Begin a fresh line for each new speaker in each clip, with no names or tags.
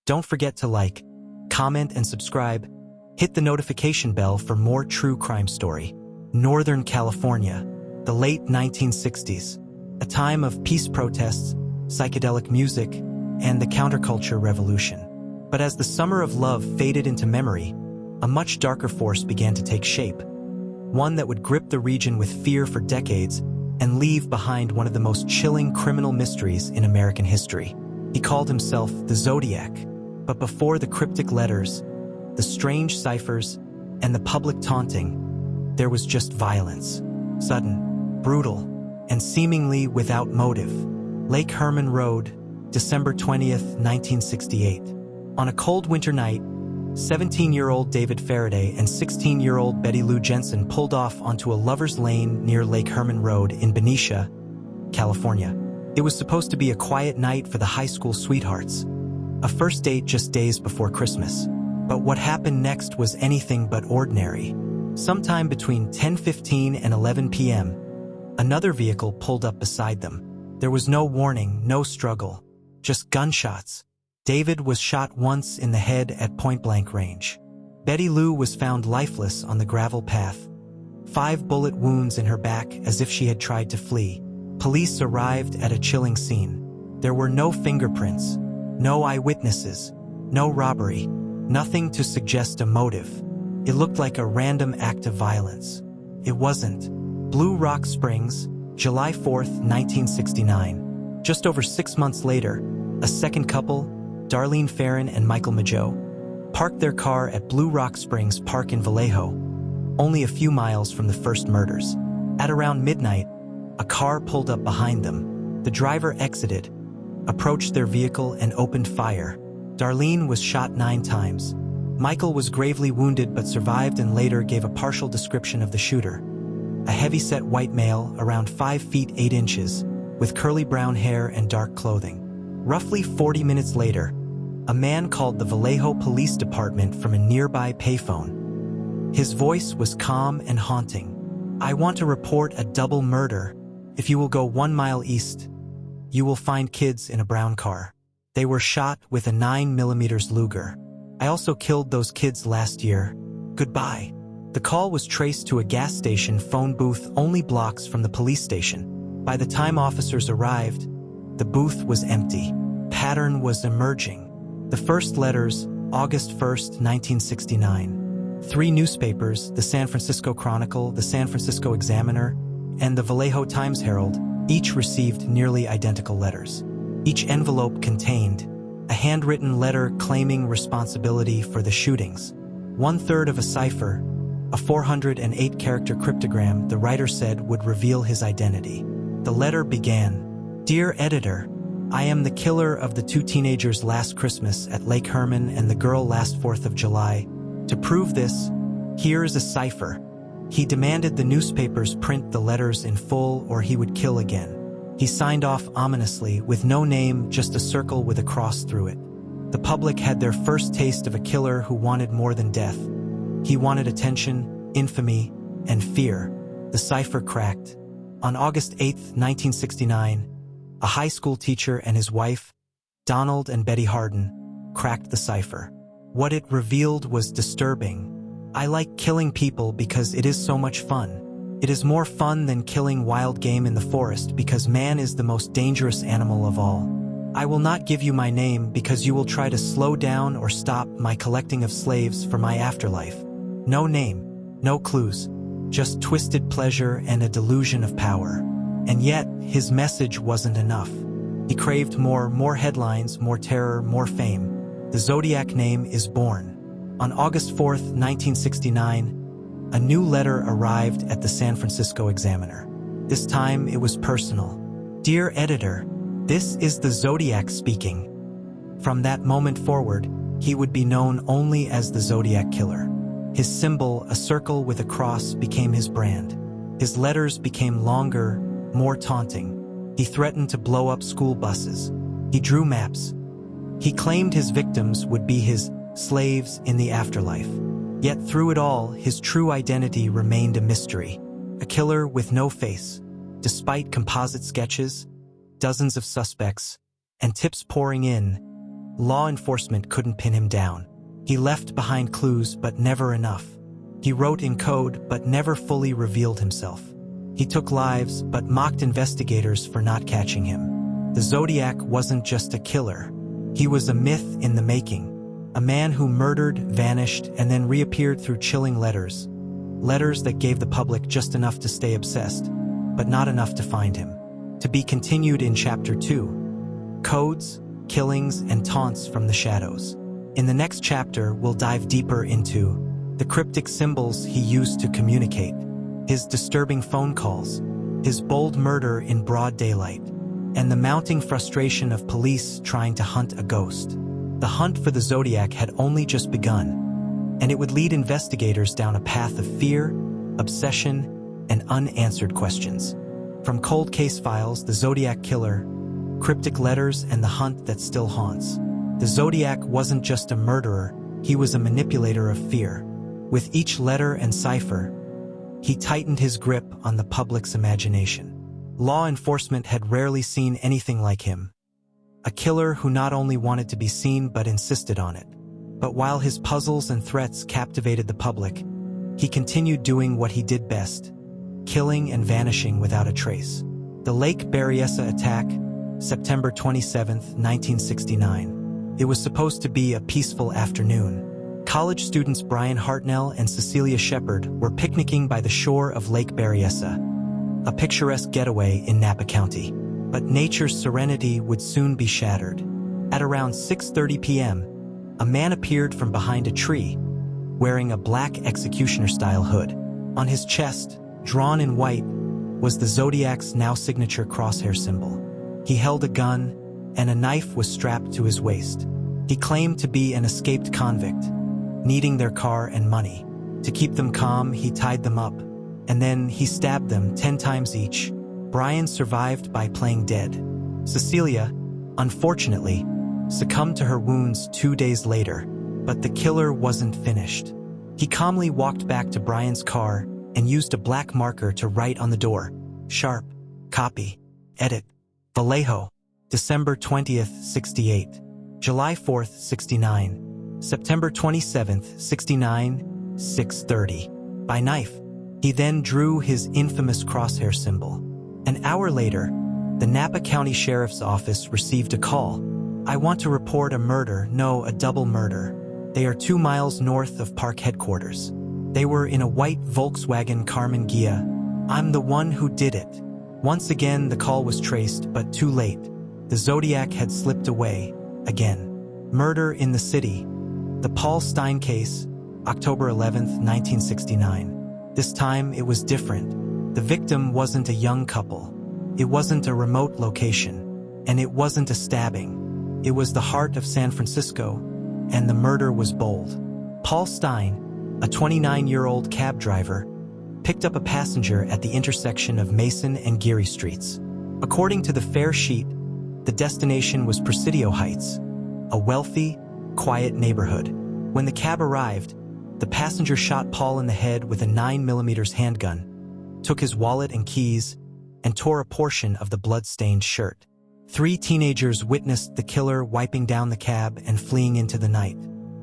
Don't forget to like, comment, and subscribe. Hit the notification bell for more true crime story. Northern California, the late 1960s, a time of peace protests, psychedelic music, and the counterculture revolution. But as the summer of love faded into memory, a much darker force began to take shape. One that would grip the region with fear for decades and leave behind one of the most chilling criminal mysteries in American history. He called himself the Zodiac, but before the cryptic letters, the strange ciphers, and the public taunting, there was just violence. Sudden, brutal, and seemingly without motive. Lake Herman Road, December 20th, 1968. On a cold winter night, 17-year-old David Faraday and 16-year-old Betty Lou Jensen pulled off onto a lover's lane near Lake Herman Road in Benicia, California. It was supposed to be a quiet night for the high school sweethearts, a first date just days before Christmas. But what happened next was anything but ordinary. Sometime between 10:15 and 11 p.m., another vehicle pulled up beside them. There was no warning, no struggle, just gunshots. David was shot once in the head at point-blank range. Betty Lou was found lifeless on the gravel path. 5 bullet wounds in her back as if she had tried to flee. Police arrived at a chilling scene. There were no fingerprints, no eyewitnesses, no robbery, nothing to suggest a motive. It looked like a random act of violence. It wasn't. Blue Rock Springs, July 4th, 1969. Just over 6 months later, a second couple, Darlene Farron and Michael Mageau, parked their car at Blue Rock Springs Park in Vallejo, only a few miles from the first murders. At around midnight, a car pulled up behind them. The driver exited, approached their vehicle, and opened fire. Darlene was shot 9 times. Michael was gravely wounded but survived and later gave a partial description of the shooter. A heavy-set white male, around 5 feet 8 inches, with curly brown hair and dark clothing. Roughly 40 minutes later, a man called the Vallejo Police Department from a nearby payphone. His voice was calm and haunting. "I want to report a double murder. If you will go 1 mile east, you will find kids in a brown car. They were shot with a 9mm Luger. I also killed those kids last year. Goodbye." The call was traced to a gas station phone booth only blocks from the police station. By the time officers arrived, the booth was empty. Pattern was emerging. The first letters, August 1st, 1969. 3 newspapers, the San Francisco Chronicle, the San Francisco Examiner, and the Vallejo Times-Herald, each received nearly identical letters. Each envelope contained a handwritten letter claiming responsibility for the shootings. 1/3 of a cipher, a 408-character cryptogram the writer said would reveal his identity. The letter began, "Dear editor, I am the killer of the 2 teenagers last Christmas at Lake Herman and the girl last 4th of July. To prove this, here is a cipher." He demanded the newspapers print the letters in full or he would kill again. He signed off ominously with no name, just a circle with a cross through it. The public had their first taste of a killer who wanted more than death. He wanted attention, infamy, and fear. The cipher cracked. On August 8th, 1969, a high school teacher and his wife, Donald and Betty Harden, cracked the cipher. What it revealed was disturbing. "I like killing people because it is so much fun. It is more fun than killing wild game in the forest because man is the most dangerous animal of all. I will not give you my name because you will try to slow down or stop my collecting of slaves for my afterlife. No name, no clues, just twisted pleasure and a delusion of power." And yet, his message wasn't enough. He craved more headlines, more terror, more fame. The Zodiac name is born. On August 4th, 1969, a new letter arrived at the San Francisco Examiner. This time it was personal. "Dear editor, this is the Zodiac speaking." From that moment forward, he would be known only as the Zodiac Killer. His symbol, a circle with a cross, became his brand. His letters became longer, more taunting. He threatened to blow up school buses. He drew maps. He claimed his victims would be his slaves in the afterlife. Yet through it all, his true identity remained a mystery. A killer with no face. Despite composite sketches, dozens of suspects, and tips pouring in, Law enforcement couldn't pin him down. He left behind clues, but never enough. He wrote in code, but never fully revealed himself. He took lives, but mocked investigators for not catching him. The Zodiac wasn't just a killer. He was a myth in the making. A man who murdered, vanished, and then reappeared through chilling letters. Letters that gave the public just enough to stay obsessed, but not enough to find him. To be continued in Chapter 2. Codes, Killings, and Taunts from the Shadows. In the next chapter, we'll dive deeper into the cryptic symbols he used to communicate, his disturbing phone calls, his bold murder in broad daylight, and the mounting frustration of police trying to hunt a ghost. The hunt for the Zodiac had only just begun, and it would lead investigators down a path of fear, obsession, and unanswered questions. From cold case files, the Zodiac Killer, cryptic letters, and the hunt that still haunts. The Zodiac wasn't just a murderer, he was a manipulator of fear. With each letter and cipher, he tightened his grip on the public's imagination. Law enforcement had rarely seen anything like him. A killer who not only wanted to be seen but insisted on it. But while his puzzles and threats captivated the public, he continued doing what he did best, killing and vanishing without a trace. The Lake Berryessa attack, September 27, 1969. It was supposed to be a peaceful afternoon. College students Brian Hartnell and Cecilia Shepard were picnicking by the shore of Lake Berryessa, a picturesque getaway in Napa County. But nature's serenity would soon be shattered. At around 6:30 p.m., a man appeared from behind a tree, wearing a black executioner-style hood. On his chest, drawn in white, was the Zodiac's now-signature crosshair symbol. He held a gun, and a knife was strapped to his waist. He claimed to be an escaped convict, needing their car and money. To keep them calm, he tied them up, and then he stabbed them 10 times each. Brian survived by playing dead. Cecilia, unfortunately, succumbed to her wounds 2 days later, but the killer wasn't finished. He calmly walked back to Brian's car and used a black marker to write on the door, "Sharp, copy, edit, Vallejo, December 20th, 68, July 4th, 69, September 27th, 69, 6:30. By knife. He then drew his infamous crosshair symbol. An hour later, the Napa County Sheriff's Office received a call. "I want to report a murder, no, a double murder. They are 2 miles north of park headquarters. They were in a white Volkswagen Carmen Ghia. I'm the one who did it." Once again, the call was traced, but too late. The Zodiac had slipped away, again. Murder in the city. The Paul Stein case, October 11th, 1969. This time, it was different. The victim wasn't a young couple. It wasn't a remote location. And it wasn't a stabbing. It was the heart of San Francisco, and the murder was bold. Paul Stein, a 29-year-old cab driver, picked up a passenger at the intersection of Mason and Geary Streets. According to the fare sheet, the destination was Presidio Heights, a wealthy, quiet neighborhood. When the cab arrived, the passenger shot Paul in the head with a 9mm handgun, took his wallet and keys, and tore a portion of the blood-stained shirt. 3 teenagers witnessed the killer wiping down the cab and fleeing into the night.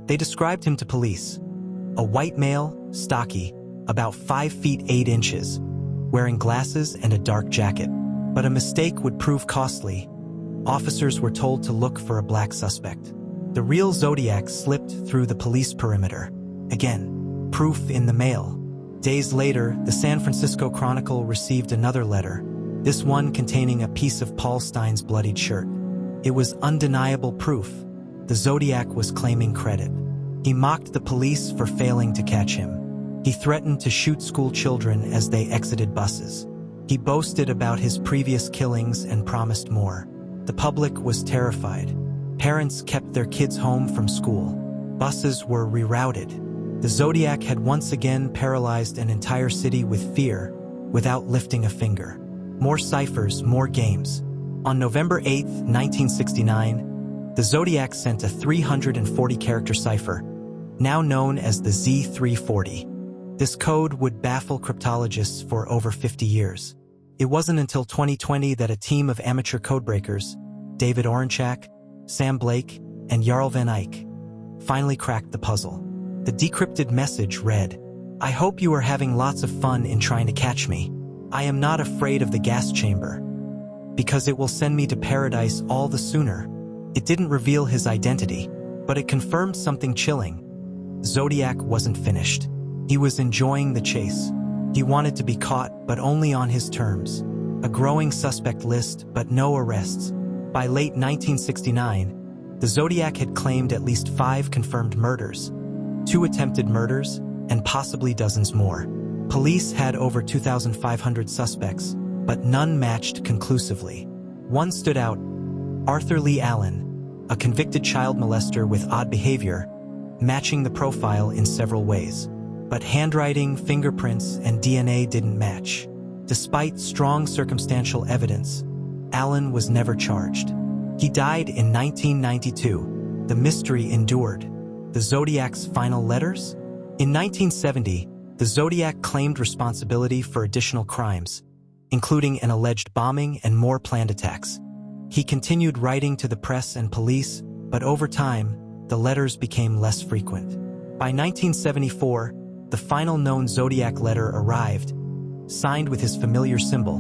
They described him to police. A white male, stocky, about 5 feet 8 inches, wearing glasses and a dark jacket. But a mistake would prove costly. Officers were told to look for a black suspect. The real Zodiac slipped through the police perimeter. Again, proof in the mail. Days later, the San Francisco Chronicle received another letter, this one containing a piece of Paul Stein's bloodied shirt. It was undeniable proof. The Zodiac was claiming credit. He mocked the police for failing to catch him. He threatened to shoot school children as they exited buses. He boasted about his previous killings and promised more. The public was terrified. Parents kept their kids home from school. Buses were rerouted. The Zodiac had once again paralyzed an entire city with fear, without lifting a finger. More ciphers, more games. On November 8, 1969, the Zodiac sent a 340-character cipher, now known as the Z340. This code would baffle cryptologists for over 50 years. It wasn't until 2020 that a team of amateur codebreakers, David Orenchak, Sam Blake, and Jarl van Eyck finally cracked the puzzle. The decrypted message read, "I hope you are having lots of fun in trying to catch me. I am not afraid of the gas chamber, because it will send me to paradise all the sooner." It didn't reveal his identity, but it confirmed something chilling. Zodiac wasn't finished. He was enjoying the chase. He wanted to be caught, but only on his terms. A growing suspect list, but no arrests. By late 1969, the Zodiac had claimed at least 5 confirmed murders, 2 attempted murders, and possibly dozens more. Police had over 2,500 suspects, but none matched conclusively. One stood out: Arthur Lee Allen, a convicted child molester with odd behavior, matching the profile in several ways. But handwriting, fingerprints, and DNA didn't match. Despite strong circumstantial evidence, Allen was never charged. He died in 1992. The mystery endured. The Zodiac's final letters? In 1970, the Zodiac claimed responsibility for additional crimes, including an alleged bombing and more planned attacks. He continued writing to the press and police, but over time, the letters became less frequent. By 1974, the final known Zodiac letter arrived, signed with his familiar symbol,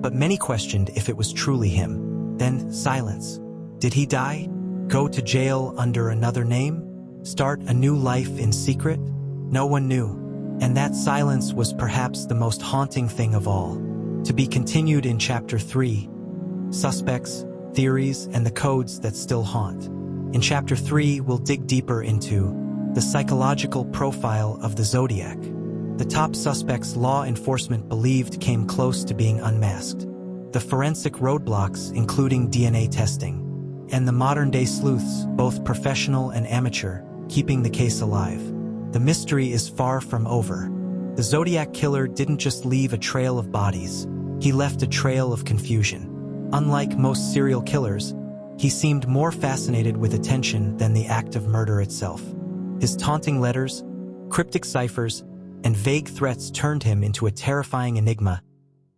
but many questioned if it was truly him. Then silence. Did he die? Go to jail under another name? Start a new life in secret? No one knew, and that silence was perhaps the most haunting thing of all. To be continued in Chapter 3, Suspects, Theories, and the Codes That Still Haunt. In Chapter 3, we'll dig deeper into the psychological profile of the Zodiac. The top suspects law enforcement believed came close to being unmasked. The forensic roadblocks, including DNA testing, and the modern-day sleuths, both professional and amateur, keeping the case alive. The mystery is far from over. The Zodiac Killer didn't just leave a trail of bodies. He left a trail of confusion. Unlike most serial killers, he seemed more fascinated with attention than the act of murder itself. His taunting letters, cryptic ciphers, and vague threats turned him into a terrifying enigma,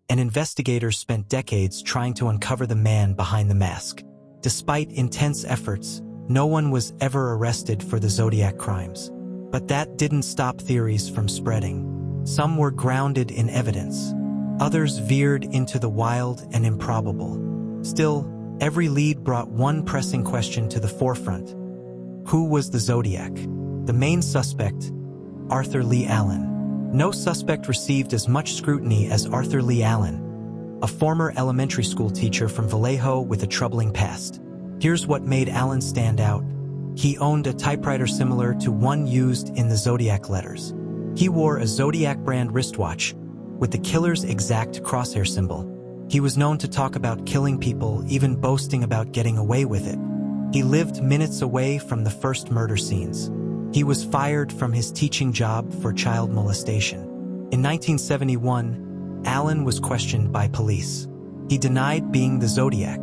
and investigators spent decades trying to uncover the man behind the mask. Despite intense efforts, no one was ever arrested for the Zodiac crimes. But that didn't stop theories from spreading. Some were grounded in evidence. Others veered into the wild and improbable. Still, every lead brought one pressing question to the forefront. Who was the Zodiac? The main suspect, Arthur Lee Allen. No suspect received as much scrutiny as Arthur Lee Allen, a former elementary school teacher from Vallejo with a troubling past. Here's what made Allen stand out. He owned a typewriter similar to one used in the Zodiac letters. He wore a Zodiac brand wristwatch with the killer's exact crosshair symbol. He was known to talk about killing people, even boasting about getting away with it. He lived minutes away from the first murder scenes. He was fired from his teaching job for child molestation. In 1971, Allen was questioned by police. He denied being the Zodiac.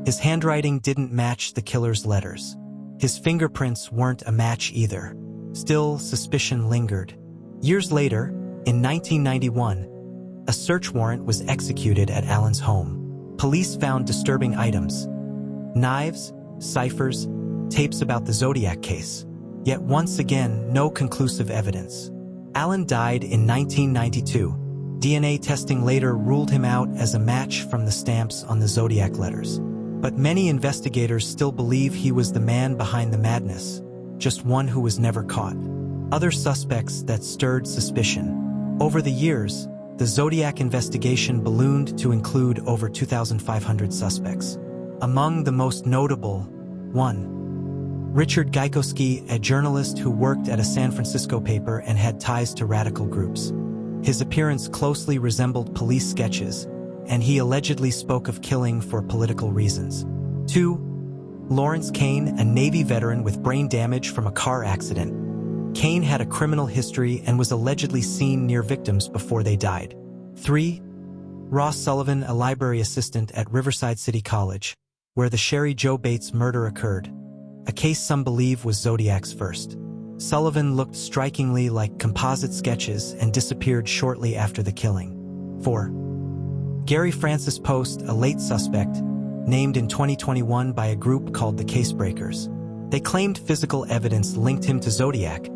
His handwriting didn't match the killer's letters. His fingerprints weren't a match either. Still, suspicion lingered. Years later, in 1991, a search warrant was executed at Allen's home. Police found disturbing items: knives, ciphers, tapes about the Zodiac case. Yet once again, no conclusive evidence. Allen died in 1992. DNA testing later ruled him out as a match from the stamps on the Zodiac letters. But many investigators still believe he was the man behind the madness, just one who was never caught. Other suspects that stirred suspicion. Over the years, the Zodiac investigation ballooned to include over 2,500 suspects. Among the most notable, 1. Richard Gajkowski, a journalist who worked at a San Francisco paper and had ties to radical groups. His appearance closely resembled police sketches, and he allegedly spoke of killing for political reasons. 2. Lawrence Kane, a Navy veteran with brain damage from a car accident. Kane had a criminal history and was allegedly seen near victims before they died. 3. Ross Sullivan, a library assistant at Riverside City College, where the Sherry Jo Bates murder occurred, a case some believe was Zodiac's first. Sullivan looked strikingly like composite sketches and disappeared shortly after the killing. 4. Gary Francis Post, a late suspect, named in 2021 by a group called the Casebreakers. They claimed physical evidence linked him to Zodiac,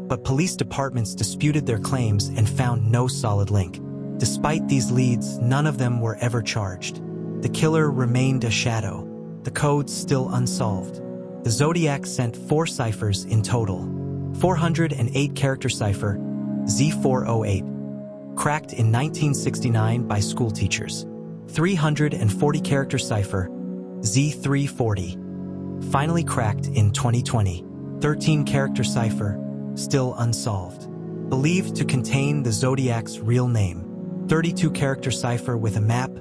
but police departments disputed their claims and found no solid link. Despite these leads, none of them were ever charged. The killer remained a shadow, the codes still unsolved. The Zodiac sent 4 ciphers in total. 408-character cipher, Z408, cracked in 1969 by schoolteachers. 340-character cipher, Z340, finally cracked in 2020. 13-character cipher, still unsolved. Believed to contain the Zodiac's real name. 32-character cipher with a map,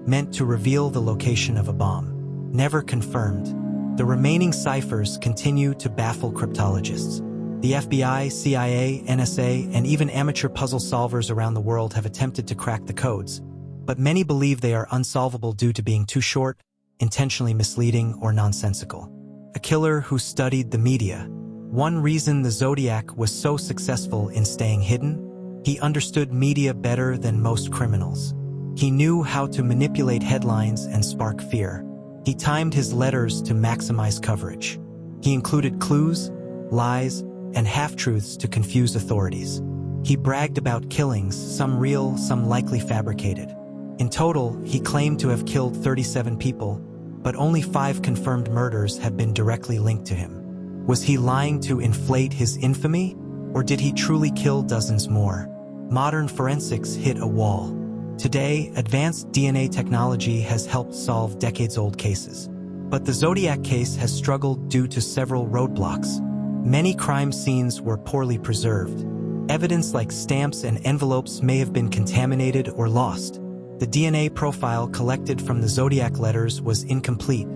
meant to reveal the location of a bomb. Never confirmed. The remaining ciphers continue to baffle cryptologists. The FBI, CIA, NSA, and even amateur puzzle solvers around the world have attempted to crack the codes, but many believe they are unsolvable due to being too short, intentionally misleading, or nonsensical. A killer who studied the media. One reason the Zodiac was so successful in staying hidden? He understood media better than most criminals. He knew how to manipulate headlines and spark fear. He timed his letters to maximize coverage. He included clues, lies, and half-truths to confuse authorities. He bragged about killings, some real, some likely fabricated. In total, he claimed to have killed 37 people, but only 5 confirmed murders have been directly linked to him. Was he lying to inflate his infamy, or did he truly kill dozens more? Modern forensics hit a wall. Today, advanced DNA technology has helped solve decades-old cases. But the Zodiac case has struggled due to several roadblocks. Many crime scenes were poorly preserved. Evidence like stamps and envelopes may have been contaminated or lost. The DNA profile collected from the Zodiac letters was incomplete,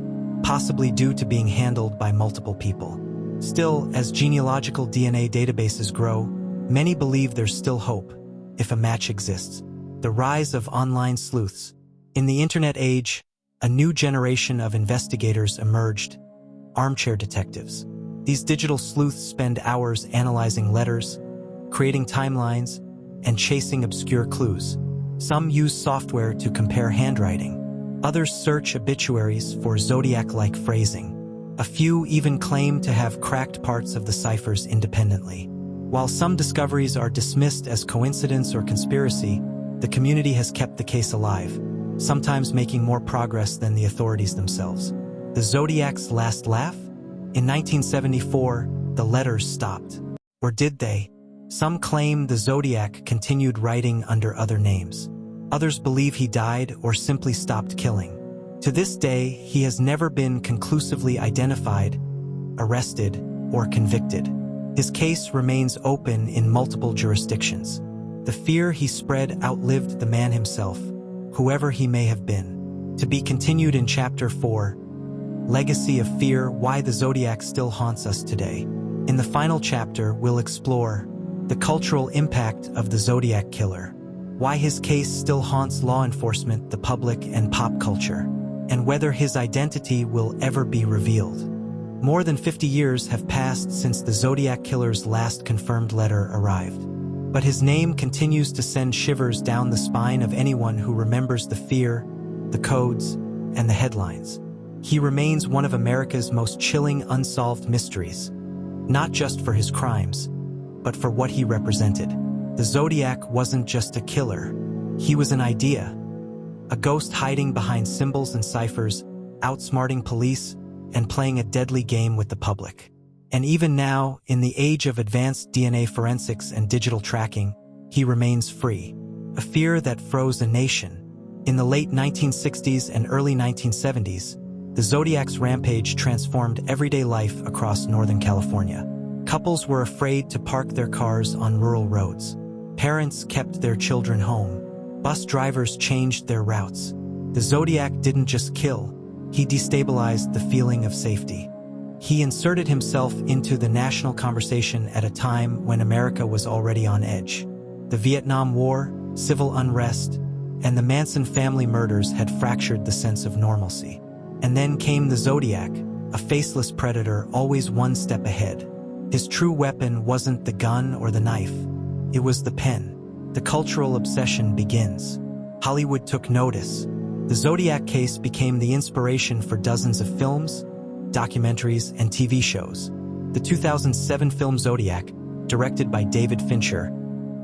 possibly due to being handled by multiple people. Still, as genealogical DNA databases grow, many believe there's still hope, if a match exists. The rise of online sleuths. In the internet age, a new generation of investigators emerged, armchair detectives. These digital sleuths spend hours analyzing letters, creating timelines, and chasing obscure clues. Some use software to compare handwriting. Others search obituaries for Zodiac-like phrasing. A few even claim to have cracked parts of the ciphers independently. While some discoveries are dismissed as coincidence or conspiracy, the community has kept the case alive, sometimes making more progress than the authorities themselves. The Zodiac's last laugh? In 1974, the letters stopped. Or did they? Some claim the Zodiac continued writing under other names. Others believe he died or simply stopped killing. To this day, he has never been conclusively identified, arrested, or convicted. His case remains open in multiple jurisdictions. The fear he spread outlived the man himself, whoever he may have been. To be continued in Chapter 4, Legacy of Fear: Why the Zodiac Still Haunts Us Today. In the final chapter, we'll explore the cultural impact of the Zodiac Killer, why his case still haunts law enforcement, the public, and pop culture, and whether his identity will ever be revealed. More than 50 years have passed since the Zodiac Killer's last confirmed letter arrived. But his name continues to send shivers down the spine of anyone who remembers the fear, the codes, and the headlines. He remains one of America's most chilling unsolved mysteries, not just for his crimes, but for what he represented. The Zodiac wasn't just a killer, he was an idea. A ghost hiding behind symbols and ciphers, outsmarting police, and playing a deadly game with the public. And even now, in the age of advanced DNA forensics and digital tracking, he remains free. A fear that froze a nation. In the late 1960s and early 1970s, the Zodiac's rampage transformed everyday life across Northern California. Couples were afraid to park their cars on rural roads. Parents kept their children home. Bus drivers changed their routes. The Zodiac didn't just kill, he destabilized the feeling of safety. He inserted himself into the national conversation at a time when America was already on edge. The Vietnam War, civil unrest, and the Manson family murders had fractured the sense of normalcy. And then came the Zodiac, a faceless predator always one step ahead. His true weapon wasn't the gun or the knife, it was the pen. The cultural obsession begins. Hollywood took notice. The Zodiac case became the inspiration for dozens of films, documentaries, and TV shows. The 2007 film Zodiac, directed by David Fincher,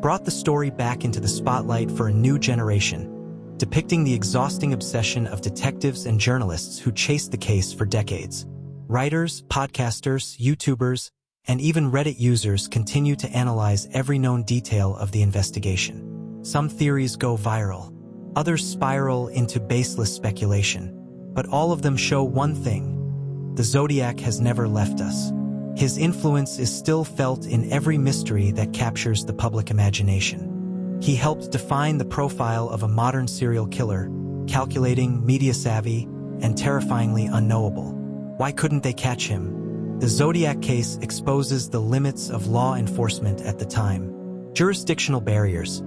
brought the story back into the spotlight for a new generation, depicting the exhausting obsession of detectives and journalists who chased the case for decades. Writers, podcasters, YouTubers, and even Reddit users continue to analyze every known detail of the investigation. Some theories go viral, others spiral into baseless speculation, but all of them show one thing: the Zodiac has never left us. His influence is still felt in every mystery that captures the public imagination. He helped define the profile of a modern serial killer, calculating, media-savvy, and terrifyingly unknowable. Why couldn't they catch him? The Zodiac case exposes the limits of law enforcement at the time. Jurisdictional barriers.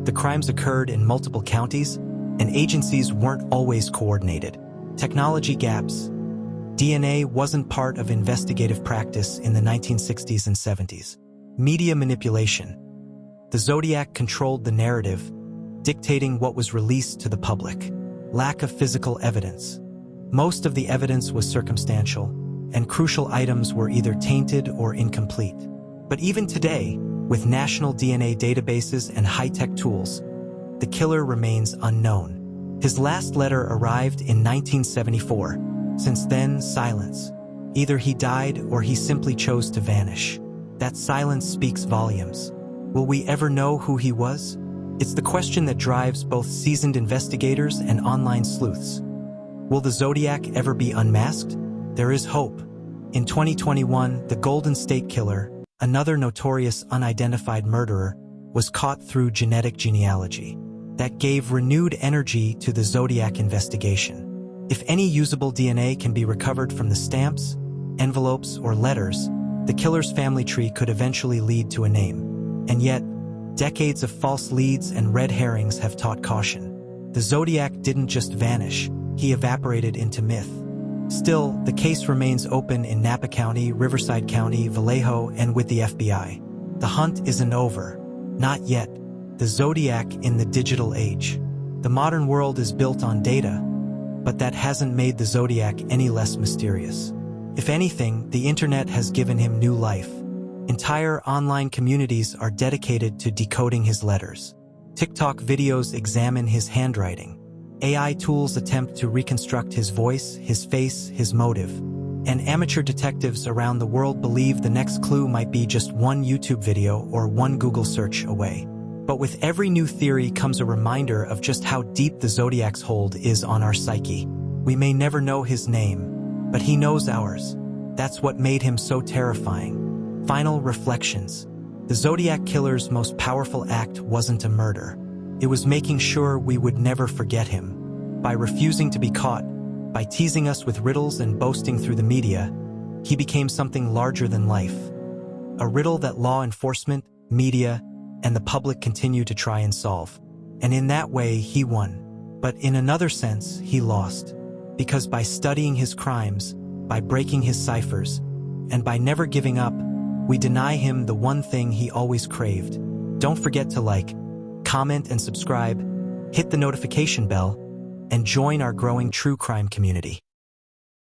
The crimes occurred in multiple counties, and agencies weren't always coordinated. Technology gaps. DNA wasn't part of investigative practice in the 1960s and 70s. Media manipulation. The Zodiac controlled the narrative, dictating what was released to the public. Lack of physical evidence. Most of the evidence was circumstantial, and crucial items were either tainted or incomplete. But even today, with national DNA databases and high-tech tools, the killer remains unknown. His last letter arrived in 1974. Since then, silence. Either he died or he simply chose to vanish. That silence speaks volumes. Will we ever know who he was? It's the question that drives both seasoned investigators and online sleuths. Will the Zodiac ever be unmasked? There is hope. In 2021, the Golden State Killer, another notorious unidentified murderer, was caught through genetic genealogy. That gave renewed energy to the Zodiac investigation. If any usable DNA can be recovered from the stamps, envelopes, or letters, the killer's family tree could eventually lead to a name. And yet, decades of false leads and red herrings have taught caution. The Zodiac didn't just vanish, he evaporated into myth. Still, the case remains open in Napa County, Riverside County, Vallejo, and with the FBI. The hunt isn't over. Not yet. The Zodiac in the digital age. The modern world is built on data, but that hasn't made the Zodiac any less mysterious. If anything, the internet has given him new life. Entire online communities are dedicated to decoding his letters. TikTok videos examine his handwriting. AI tools attempt to reconstruct his voice, his face, his motive. And amateur detectives around the world believe the next clue might be just one YouTube video or one Google search away. But with every new theory comes a reminder of just how deep the Zodiac's hold is on our psyche. We may never know his name, but he knows ours. That's what made him so terrifying. Final reflections. The Zodiac Killer's most powerful act wasn't a murder. It was making sure we would never forget him. By refusing to be caught, by teasing us with riddles and boasting through the media, he became something larger than life. A riddle that law enforcement, media, and the public continue to try and solve. And in that way, he won. But in another sense, he lost. Because by studying his crimes, by breaking his ciphers, and by never giving up, we deny him the one thing he always craved. Don't forget to like, comment, and subscribe, hit the notification bell, and join our growing true crime community.